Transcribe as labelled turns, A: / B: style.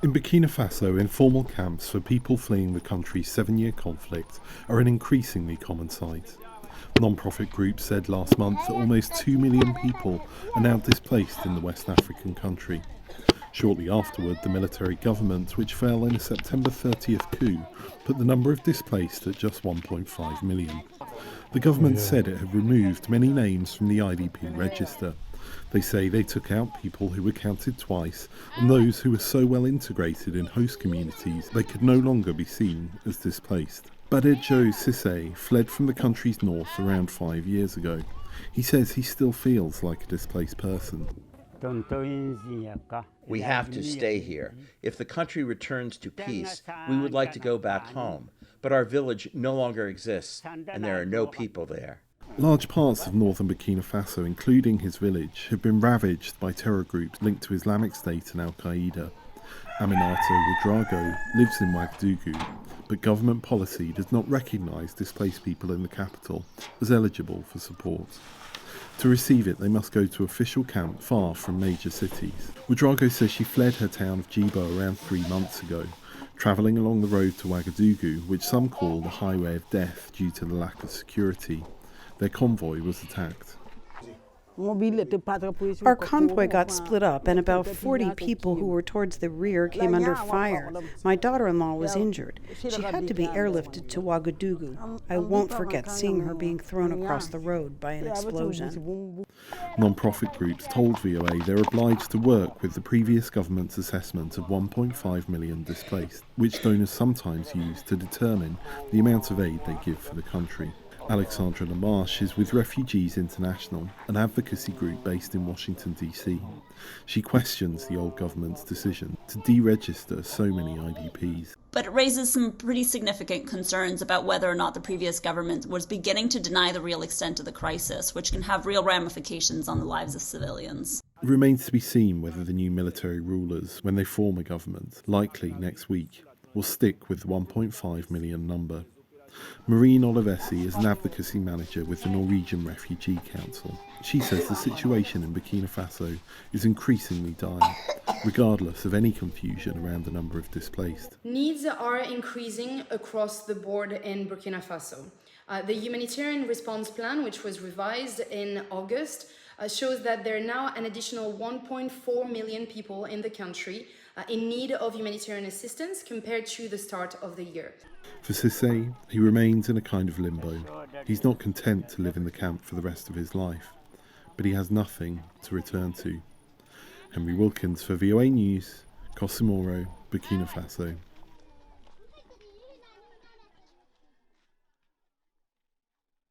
A: In Burkina Faso, informal camps for people fleeing the country's 7-year conflict are an increasingly common sight. Non-profit groups said last month that almost 2 million people are now displaced in the West African country. Shortly afterward, the military government, which fell in a September 30th coup, put the number of displaced at just 1.5 million. The government said it had removed many names from the IDP register. They say they took out people who were counted twice and those who were so well integrated in host communities they could no longer be seen as displaced. Badejo Cissé fled from the country's north around 5 years ago. He says he still feels like a displaced person.
B: We have to stay here. If the country returns to peace, we would like to go back home. But our village no longer exists, and there are no people there.
A: Large parts of northern Burkina Faso, including his village, have been ravaged by terror groups linked to Islamic State and al-Qaida. Aminato Ouedraogo lives in Ouagadougou, but government policy does not recognise displaced people in the capital as eligible for support. To receive it, they must go to official camp far from major cities. Ouedraogo says she fled her town of Djibo around 3 months ago, travelling along the road to Ouagadougou, which some call the highway of death due to the lack of security. Their convoy was attacked.
C: Our convoy got split up and about 40 people who were towards the rear came under fire. My daughter-in-law was injured. She had to be airlifted to Ouagadougou. I won't forget seeing her being thrown across the road by an explosion.
A: Non-profit groups told VOA they're obliged to work with the previous government's assessment of 1.5 million displaced, which donors sometimes use to determine the amount of aid they give for the country. Alexandra Lamarche is with Refugees International, an advocacy group based in Washington, D.C. She questions the old government's decision to deregister so many IDPs.
D: But it raises some pretty significant concerns about whether or not the previous government was beginning to deny the real extent of the crisis, which can have real ramifications on the lives of civilians.
A: It remains to be seen whether the new military rulers, when they form a government, likely next week, will stick with the 1.5 million number. Marine Olivesi is an advocacy manager with the Norwegian Refugee Council. She says the situation in Burkina Faso is increasingly dire, regardless of any confusion around the number of displaced.
E: Needs are increasing across the board in Burkina Faso. The humanitarian response plan, which was revised in August, shows that there are now an additional 1.4 million people in the country in need of humanitarian assistance compared to the start of the year.
A: For Cissé, he remains in a kind of limbo. He's not content to live in the camp for the rest of his life, but he has nothing to return to. Henry Wilkins for VOA News, Cosimoro, Burkina Faso.